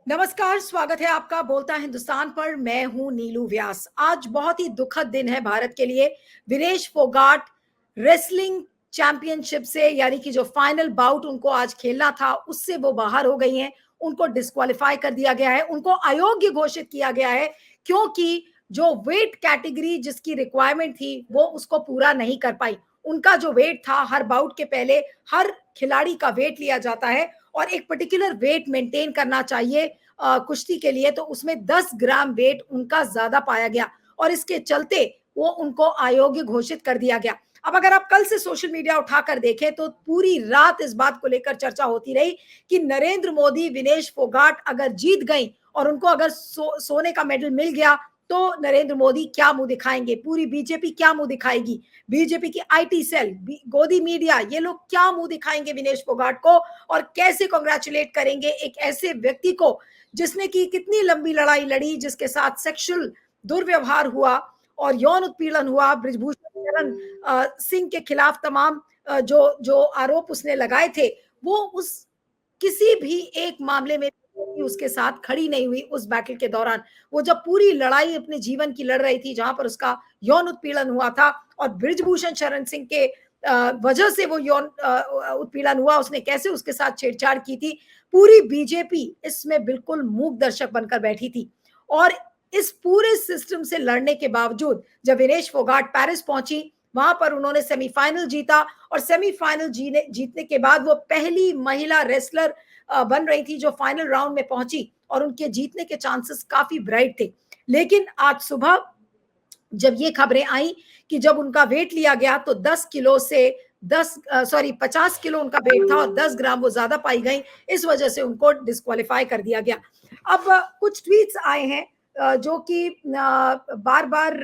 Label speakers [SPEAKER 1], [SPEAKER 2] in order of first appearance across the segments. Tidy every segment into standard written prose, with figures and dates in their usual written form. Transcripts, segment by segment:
[SPEAKER 1] नमस्कार, स्वागत है आपका बोलता हिंदुस्तान पर। मैं हूं नीलू व्यास। आज बहुत ही दुखद दिन है भारत के लिए। विनेश फोगाट रेसलिंग चैंपियनशिप से, यानी कि जो फाइनल बाउट उनको आज खेलना था, उससे वो बाहर हो गई हैं। उनको डिस्क्वालीफाई कर दिया गया है, उनको अयोग्य घोषित किया गया है, क्योंकि जो वेट कैटेगरी जिसकी रिक्वायरमेंट थी वो उसको पूरा नहीं कर पाई। उनका जो वेट था, हर बाउट के पहले हर खिलाड़ी का वेट लिया जाता है और एक पर्टिकुलर वेट मेंटेन करना चाहिए कुश्ती के लिए, तो उसमें 10 ग्राम वेट उनका ज्यादा पाया गया और इसके चलते वो उनको अयोग्य घोषित कर दिया गया। अब अगर आप कल से सोशल मीडिया उठाकर देखें तो पूरी रात इस बात को लेकर चर्चा होती रही कि नरेंद्र मोदी विनेश फोगाट अगर जीत गई और उनको अगर सोने का मेडल मिल गया तो नरेंद्र मोदी क्या मुंह दिखाएंगे, पूरी बीजेपी क्या मुंह दिखाएगी, बीजेपी की आईटी सेल, गोदी मीडिया, ये लोग क्या मुंह दिखाएंगे विनेश फोगाट को और कैसे कांग्रेचुलेट करेंगे एक ऐसे व्यक्ति को जिसने की कितनी लंबी लड़ाई लड़ी, जिसके साथ सेक्सुअल दुर्व्यवहार हुआ और यौन उत्पीड़न हुआ। बृजभूषण शरण सिंह के खिलाफ तमाम जो जो आरोप उसने लगाए थे, वो उस किसी भी एक मामले में उसके साथ खड़ी नहीं हुई। उस बैटल के दौरान वो जब पूरी लड़ाई अपने जीवन की लड़ रही थी, जहां पर उसका यौन उत्पीड़न हुआ था और बृजभूषण शरण सिंह के वजह से वो यौन उत्पीड़न हुआ, उसने कैसे उसके साथ छेड़छाड़ की थी, पूरी बीजेपी इसमें बिल्कुल मूक दर्शक बनकर बैठी थी। और इस पूरे सिस्टम से लड़ने के बावजूद जब विनेश फोगाट पेरिस पहुंची, वहां पर उन्होंने सेमीफाइनल जीता और सेमीफाइनल जीतने के बाद वो पहली महिला रेसलर बन रही थी जो फाइनल राउंड में पहुंची और उनके जीतने के चांसेस काफी ब्राइट थे। लेकिन आज सुबह जब ये खबरें आई कि जब उनका वेट लिया गया तो 10 किलो से 50 किलो उनका वेट था और 10 ग्राम वो ज्यादा पाई गई, इस वजह से उनको डिस्क्वालीफाई कर दिया गया। अब कुछ ट्वीट्स आए हैं जो कि बार बार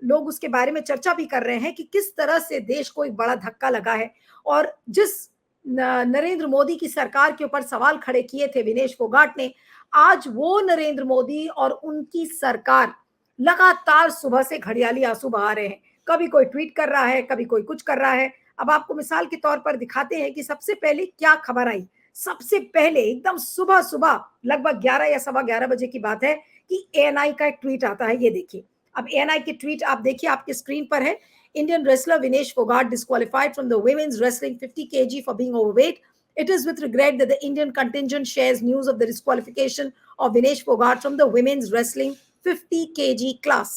[SPEAKER 1] लोग उसके बारे में चर्चा भी कर रहे हैं कि किस तरह से देश को एक बड़ा धक्का लगा है और जिस नरेंद्र मोदी की सरकार के ऊपर सवाल खड़े किए थे विनेश फोगाट ने, आज वो नरेंद्र मोदी और उनकी सरकार लगातार सुबह से घड़ियाली आंसू बहा रहे हैं। कभी कोई ट्वीट कर रहा है, कभी कोई कुछ कर रहा है। अब आपको मिसाल के तौर पर दिखाते हैं कि सबसे पहले क्या खबर आई। सबसे पहले एकदम सुबह सुबह लगभग 11 या सवा 11 बजे की बात है कि एएनआई का एक ट्वीट आता है। ये देखिए, अब एएनआई की ट्वीट आप देखिए, आपके स्क्रीन पर है। Indian wrestler Vinesh Phogat disqualified from the women's wrestling 50 kg for being overweight. It is with regret that the Indian contingent shares news of the disqualification of Vinesh Fogart from the women's wrestling 50 kg class.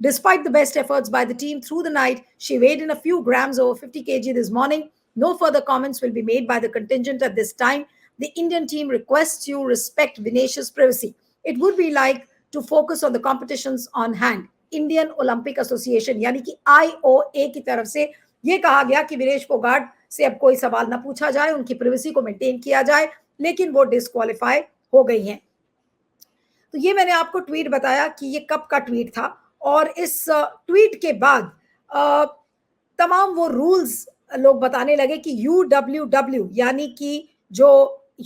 [SPEAKER 1] Despite the best efforts by the team through the night, she weighed in a few grams over 50 kg this morning. No further comments will be made by the contingent at this time. The Indian team requests you respect Vinesh's privacy. It would be like to focus on the competitions on hand. Indian Olympic association यानी कि IOA की तरफ से ये कहा गया कि विनेश फोगाट से अब कोई सवाल ना पूछा जाए, उनकी प्राइवेसी को मेंटेन किया जाए, लेकिन वो डिस्क्वालीफाई हो गई हैं। तो ये मैंने आपको ट्वीट बताया कि ये कब का ट्वीट था और इस ट्वीट के बाद तमाम वो रूल्स लोग बताने लगे कि यूडब्ल्यूडब्ल्यू यानी कि जो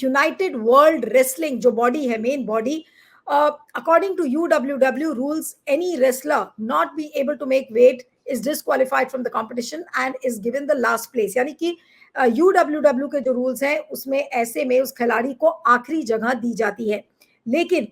[SPEAKER 1] यूनाइटेड वर्ल्ड रेसलिंग जो बॉडी है, main body, according to UWW rules, any wrestler not be able to make weight is disqualified from the competition and is given the last place. यानी कि UWW के जो rules हैं उसमें ऐसे में उस खिलाड़ी को आखिरी जगह दी जाती है। लेकिन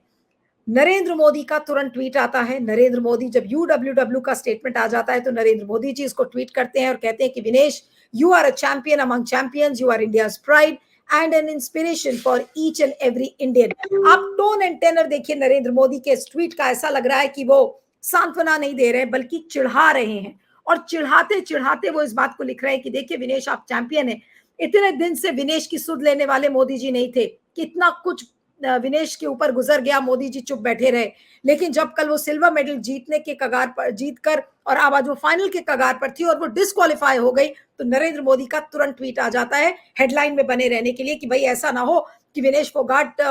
[SPEAKER 1] नरेंद्र मोदी का तुरंत ट्वीट आता है। नरेंद्र मोदी, जब UWW का स्टेटमेंट आ जाता है तो नरेंद्र मोदी जी इसको ट्वीट करते हैं और कहते हैं कि Vinesh, you are a champion among champions, you are India's pride and an inspiration for each and every Indian. आप टोन एंड टेनर देखिए नरेंद्र मोदी के इस ट्वीट का, ऐसा लग रहा है कि वो सांत्वना नहीं दे रहे हैं बल्कि चिढ़ा रहे हैं और चिढ़ाते चिढ़ाते वो इस बात को लिख रहे हैं कि देखिए विनेश, आप चैंपियन हैं। इतने दिन से विनेश की सुध लेने वाले मोदी जी नहीं थे, कितना कुछ विनेश के ऊपर गुजर गया, मोदी जी चुप बैठे रहे। लेकिन जब कल वो सिल्वर मेडल जीतने के कगार पर, जीतकर और आज वो फाइनल के कगार पर थी और वो डिस्क्वालीफाई हो गई, तो नरेंद्र मोदी का तुरंत ट्वीट आ जाता है हेडलाइन में बने रहने के लिए कि भाई ऐसा ना हो कि विनेश फोगाट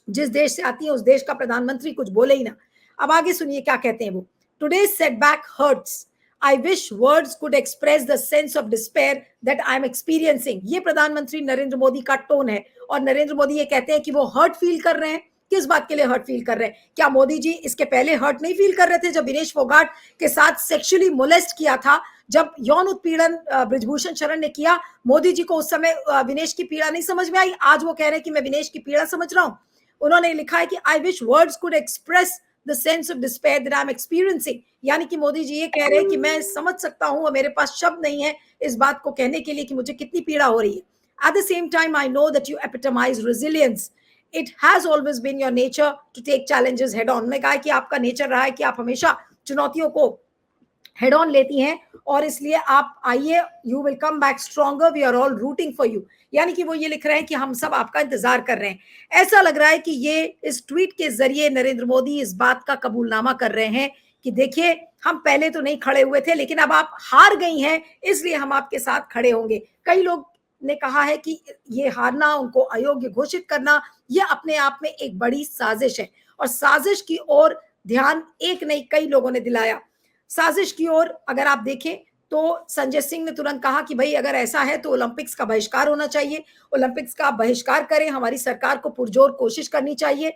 [SPEAKER 1] जिस देश से आती है उस देश का प्रधानमंत्री कुछ बोले ही ना। अब आगे सुनिए क्या कहते हैं वो। Today's setback hurts, I wish words could express the sense of despair that I am experiencing. ये प्रधानमंत्री नरेंद्र मोदी का टोन है और नरेंद्र मोदी ये कहते हैं कि वो हर्ट फील कर रहे हैं। किस बात के लिए हर्ट फील कर रहे हैं? क्या मोदी जी इसके पहले हर्ट नहीं फील कर रहे थे जब विनेश फोगाट के साथ सेक्सुअली मोलेस्ट किया था, जब यौन उत्पीड़न बृजभूषण शरण ने किया? मोदी जी को उस समय विनेश की पीड़ा नहीं समझ में आई, आज वो कह रहे हैं कि मैं विनेश की पीड़ा समझ रहा हूं। उन्होंने लिखा है कि आई wish words could express the sense of despair that I am experiencing, यानी कि मोदी जी ये कह रहे हैं कि मैं समझ सकता हूं और मेरे पास शब्द नहीं है इस बात को कहने के लिए कि मुझे कितनी पीड़ा हो रही है। At the same time I know that you epitomise resilience, it has always been your nature to take challenges head on. मैं कहा कि आपका नेचर रहा है कि आप हमेशा चुनौतियों को हेड ऑन लेती हैं और इसलिए आप आइए, you will come back stronger, we are all rooting for you. यानी कि वो ये लिख रहे हैं कि हम सब आपका इंतजार कर रहे हैं। ऐसा लग रहा है कि ये इस ट्वीट के जरिए नरेंद्र मोदी इस बात का कबूलनामा कर रहे हैं कि देखिए हम पहले तो नहीं खड़े हुए थे, लेकिन अब आप हार गई हैं, इसलिए हम आपके साथ खड़े होंगे। कई लोग ने कहा है कि ये हारना, उनको अयोग्य घोषित करना, ये अपने आप में एक बड़ी साजिश है और साजिश की ओर ध्यान एक नहीं कई लोगों ने दिलाया। साजिश की ओर अगर आप देखें तो संजय सिंह ने तुरंत कहा कि भाई अगर ऐसा है तो ओलंपिक्स का बहिष्कार होना चाहिए, ओलंपिक्स का बहिष्कार करें, हमारी सरकार को पुरजोर कोशिश करनी चाहिए।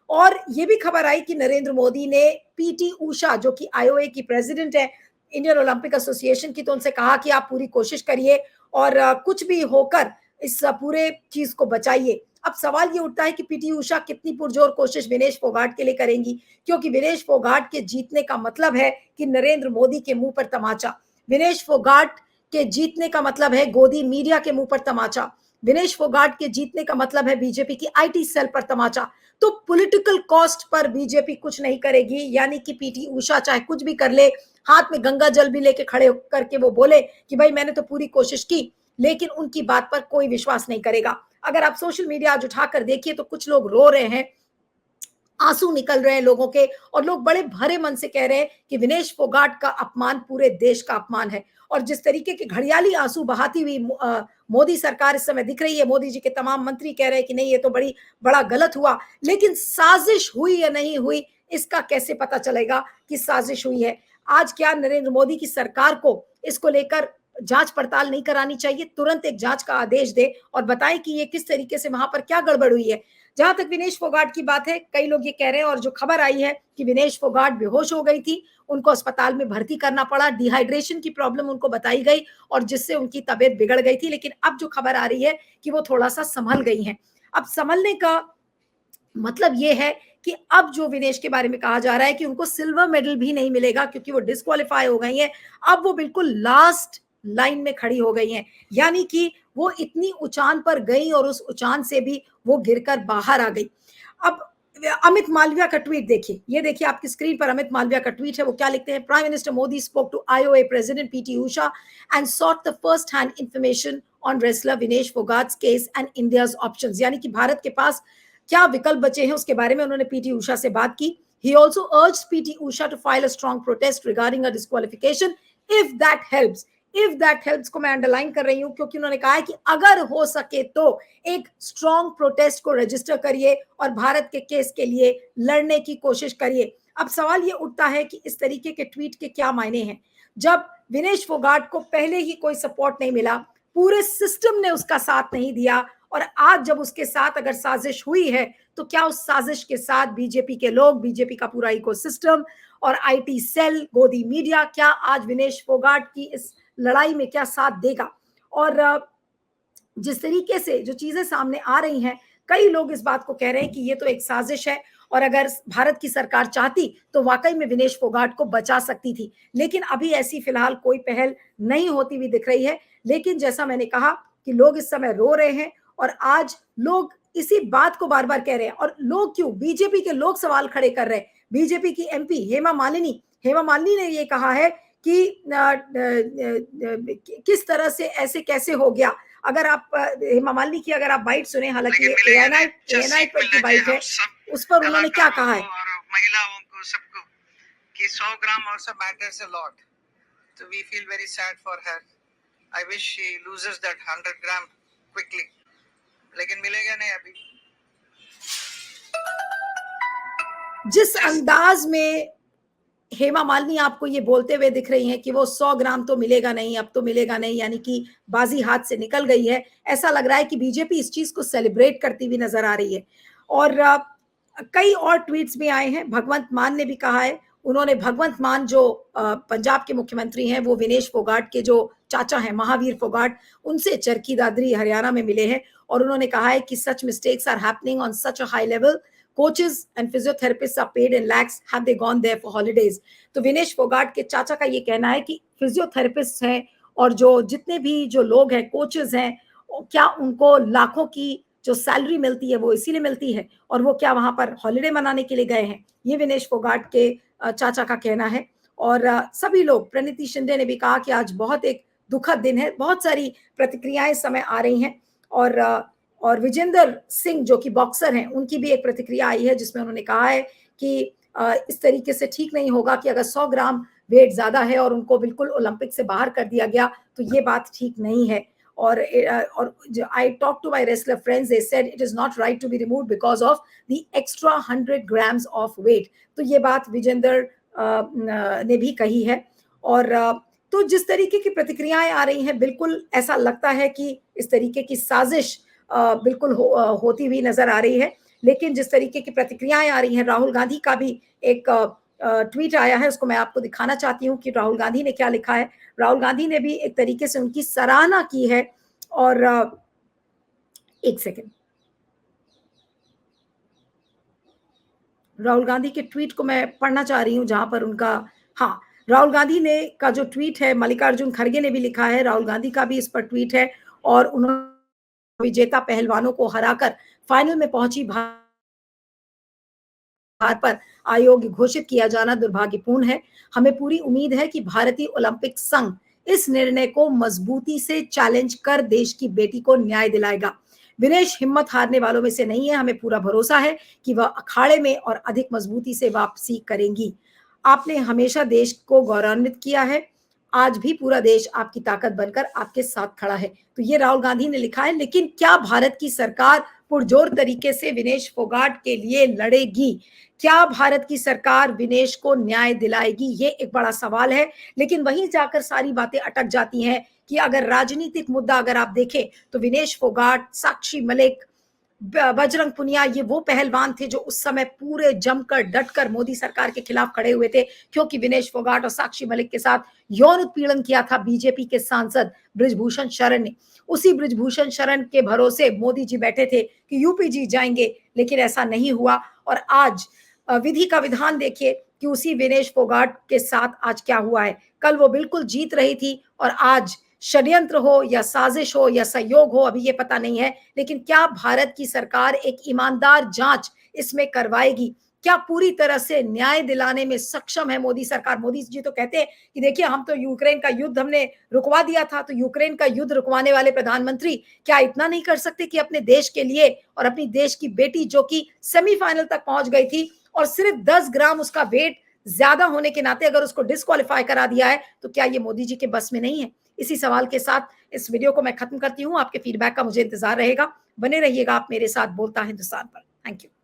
[SPEAKER 1] और ये भी खबर आई कि नरेंद्र मोदी ने पीटी उषा, जो कि आईओए की प्रेसिडेंट है, इंडियन ओलंपिक एसोसिएशन की, तो उनसे कहा कि आप पूरी कोशिश करिए और कुछ भी होकर इस पूरे चीज को बचाइए। अब सवाल ये उठता है कि पीटी उषा कितनी पुरजोर कोशिश विनेश फोगाट के लिए करेंगी, क्योंकि विनेश फोगाट के जीतने का मतलब है कि नरेंद्र मोदी के मुंह पर तमाचा, विनेश फोगाट के जीतने का मतलब है गोदी मीडिया के मुंह पर तमाचा, विनेश फोगाट के जीतने का मतलब है बीजेपी की आईटी सेल पर तमाचा। तो पॉलिटिकल कॉस्ट पर बीजेपी कुछ नहीं करेगी, यानी कि पीटी उषा चाहे कुछ भी कर ले, हाथ में गंगा जल भी लेके खड़े करके वो बोले कि भाई मैंने तो पूरी कोशिश की, लेकिन उनकी बात पर कोई विश्वास नहीं करेगा। अगर आप सोशल मीडिया आज उठाकर देखिए तो कुछ लोग रो रहे हैं, आंसू निकल रहे हैं लोगों के, और लोग बड़े भरे मन से कह रहे हैं कि विनेश फोगाट का अपमान पूरे देश का अपमान है। और जिस तरीके के घड़ियाली आंसू बहाती हुई मोदी सरकार इस समय दिख रही है, मोदी जी के तमाम मंत्री कह रहे हैं कि नहीं ये तो बड़ा गलत हुआ, लेकिन साजिश हुई या नहीं हुई इसका कैसे पता चलेगा कि साजिश हुई है। आज क्या नरेंद्र मोदी की सरकार को इसको लेकर जांच पड़ताल नहीं करानी चाहिए? तुरंत एक जांच का आदेश दे और बताएं कि ये किस तरीके से वहां पर क्या गड़बड़ हुई है। जहां तक विनेश फोगाट की बात है, कई लोग ये कह रहे हैं और जो खबर आई है कि विनेश फोगाट बेहोश हो गई थी, उनको अस्पताल में भर्ती करना पड़ा, डिहाइड्रेशन की प्रॉब्लम उनको बताई गई और जिससे उनकी तबीयत बिगड़ गई थी। लेकिन अब जो खबर आ रही है कि वो थोड़ा सा संभल गई हैं। अब संभलने का मतलब ये है कि अब जो विनेश के बारे में कहा जा रहा है कि उनको सिल्वर मेडल भी नहीं मिलेगा क्योंकि वो डिस्क्वालीफाई हो गई हैं, अब वो बिल्कुल लास्ट लाइन में खड़ी हो गई हैं, यानी कि वो इतनी ऊंचान पर गई और उस ऊंचान से भी वो गिरकर बाहर आ गई। अब अमित मालविया का ट्वीट देखिए, ये देखिए आपकी स्क्रीन पर अमित मालविया का ट्वीट है। वो क्या लिखते हैं? Prime minister Modi spoke to IOA president PT Usha and sought the first hand information on wrestler Vinesh Phogat's case and India's options, यानी कि भारत के पास क्या विकल्प बचे हैं उसके बारे में उन्होंने पीटी उषा से बात की। He also urged PT Usha to file a strong protest regarding her disqualification if that helps. If that helps को मैं अंडरलाइन कर रही हूं क्योंकि उन्होंने कहा है कि अगर हो सके तो एक स्ट्रॉन्ग प्रोटेस्ट को रजिस्टर करिए और भारत के केस के लिए लड़ने की कोशिश करिए। अब सवाल ये उठता है कि इस तरीके के ट्वीट के क्या मायने हैं? जब विनेश फोगाट को पहले ही कोई सपोर्ट नहीं मिला, पूरे सिस्टम ने उसका साथ नहीं दिया, और आज जब उसके साथ अगर साजिश हुई है तो क्या उस साजिश के साथ बीजेपी के लोग, बीजेपी का पूरा इकोसिस्टम और आईटी सेल, गोदी मीडिया, क्या आज विनेश फोगाट की इस लड़ाई में क्या साथ देगा? और जिस तरीके से जो चीजें सामने आ रही हैं, कई लोग इस बात को कह रहे हैं कि ये तो एक साजिश है और अगर भारत की सरकार चाहती तो वाकई में विनेश फोगाट को बचा सकती थी, लेकिन अभी ऐसी फिलहाल कोई पहल नहीं होती हुई दिख रही है। लेकिन जैसा मैंने कहा कि लोग इस समय रो रहे हैं और आज लोग इसी बात को बार बार कह रहे हैं। और लोग क्यों? बीजेपी के लोग सवाल खड़े कर रहे हैं। बीजेपी की एमपी हेमा मालिनी ने ये कहा है कि किस तरह से ऐसे कैसे हो गया। अगर आप हेमा मालिनी की अगर आप बाइट सुने, हालांकि एएनआई पर की बाइट है, उस पर उन्होंने क्या कहा है?
[SPEAKER 2] महिलाओं को सबको कि 100 ग्राम also matters a lot, so we feel very sad for her. I wish she loses that 100 gram quickly. लेकिन मिलेगा नहीं अभी।
[SPEAKER 1] जिस अंदाज में हेमा मालिनी आपको ये बोलते हुए दिख रही हैं कि वो 100 ग्राम तो मिलेगा नहीं, अब तो मिलेगा नहीं, यानी कि बाजी हाथ से निकल गई है, ऐसा लग रहा है कि बीजेपी इस चीज को सेलिब्रेट करती हुई नजर आ रही है। और कई और ट्वीट्स भी आए हैं। भगवंत मान ने भी कहा है, उन्होंने भगवंत मान जो पंजाब के मुख्यमंत्री हैं, वो विनेश फोगाट के जो चाचा हैं महावीर फोगाट, उनसे चरखी दादरी हरियाणा में मिले हैं और उन्होंने कहा है कि such mistakes are happening on such a high level, coaches and physiotherapists are paid in lakhs. Have they gone there for holidays? तो विनेश फोगाट के चाचा का ये कहना है कि फिजियोथेरेपिस्ट हैं और जो जितने भी जो लोग हैं, कोचेस हैं, क्या उनको लाखों की जो सैलरी मिलती है वो इसीलिए मिलती है, और वो क्या वहां पर हॉलिडे मनाने के लिए गए हैं? ये विनेश फोगाट के चाचा का कहना है। और सभी लोग, प्रणीति शिंदे ने भी कहा कि आज बहुत एक दुखद दिन है। बहुत सारी प्रतिक्रियाएं समय आ रही हैं, और विजेंदर सिंह जो कि बॉक्सर हैं, उनकी भी एक प्रतिक्रिया आई है जिसमें उन्होंने कहा है कि इस तरीके से ठीक नहीं होगा कि अगर 100 ग्राम वेट ज्यादा है और उनको बिल्कुल ओलंपिक से बाहर कर दिया गया तो ये बात ठीक नहीं है। और I talked to my wrestler friends, they said it is not right to be removed because of the extra 100 grams of weight. तो ये बात विजेंदर ने भी कही है। और तो जिस तरीके की प्रतिक्रियाएं आ रही हैं, बिल्कुल ऐसा लगता है कि इस तरीके की साजिश बिल्कुल होती हुई नजर आ रही है। लेकिन जिस तरीके की प्रतिक्रियाएं आ रही हैं, राहुल गांधी का भी एक ट्वीट आया है, उसको मैं आपको दिखाना चाहती हूँ कि राहुल गांधी ने क्या लिखा है। राहुल गांधी ने भी एक तरीके से उनकी सराहना की है। और एक सेकेंड, राहुल गांधी के ट्वीट को मैं पढ़ना चाह रही हूँ जहां पर उनका, हाँ, राहुल गांधी ने का जो ट्वीट है, मल्लिकार्जुन खड़गे ने भी लिखा है, राहुल गांधी का भी इस पर ट्वीट है। और उन्होंने विजेता पहलवानों को हराकर फाइनल में पहुंची भारत पर आयोग घोषित किया जाना दुर्भाग्यपूर्ण है। हमें पूरी उम्मीद है कि भारतीय ओलंपिक संघ इस निर्णय को मजबूती से चैलेंज कर देश की बेटी को न्याय दिलाएगा। विनेश हिम्मत हारने वालों में से नहीं है। हमें पूरा भरोसा है कि वह अखाड़े में और अधिक मजबूती से वापसी करेंगी। आपने हमेशा देश को गौरवान्वित किया है, आज भी पूरा देश आपकी ताकत बनकर आपके साथ खड़ा है। तो ये राहुल गांधी ने लिखा है। लेकिन क्या भारत की सरकार पुरजोर तरीके से विनेश फोगाट के लिए लड़ेगी? क्या भारत की सरकार विनेश को न्याय दिलाएगी? ये एक बड़ा सवाल है। लेकिन वहीं जाकर सारी बातें अटक जाती हैं कि अगर राजनीतिक मुद्दा अगर आप देखें तो विनेश फोगाट, साक्षी मलिक, बजरंग पुनिया, ये वो पहलवान थे जो उस समय पूरे जमकर डटकर मोदी सरकार के खिलाफ खड़े हुए थे, क्योंकि विनेश फोगाट और साक्षी मलिक के साथ यौन उत्पीड़न किया था बीजेपी के सांसद बृजभूषण शरण ने। उसी बृजभूषण शरण के भरोसे मोदी जी बैठे थे कि यूपी जीत जाएंगे, लेकिन ऐसा नहीं हुआ। और आज विधि का विधान देखिए कि उसी विनेश फोगाट के साथ आज क्या हुआ है। कल वो बिल्कुल जीत रही थी और आज षड्यंत्र हो या साजिश हो या सहयोग हो, अभी ये पता नहीं है। लेकिन क्या भारत की सरकार एक ईमानदार जांच इसमें करवाएगी? क्या पूरी तरह से न्याय दिलाने में सक्षम है मोदी सरकार? मोदी जी तो कहते हैं कि देखिए, हम तो यूक्रेन का युद्ध हमने रुकवा दिया था। तो यूक्रेन का युद्ध रुकवाने वाले प्रधानमंत्री क्या इतना नहीं कर सकते कि अपने देश के लिए और अपनी देश की बेटी जो कि सेमीफाइनल तक पहुंच गई थी और सिर्फ 10 ग्राम उसका वेट ज्यादा होने के नाते अगर उसको डिस्क्वालीफाई करा दिया है, तो क्या ये मोदी जी के बस में नहीं है? इसी सवाल के साथ इस वीडियो को मैं खत्म करती हूँ। आपके फीडबैक का मुझे इंतजार रहेगा। बने रहिएगा आप मेरे साथ बोलता हिंदुस्तान पर। Thank you.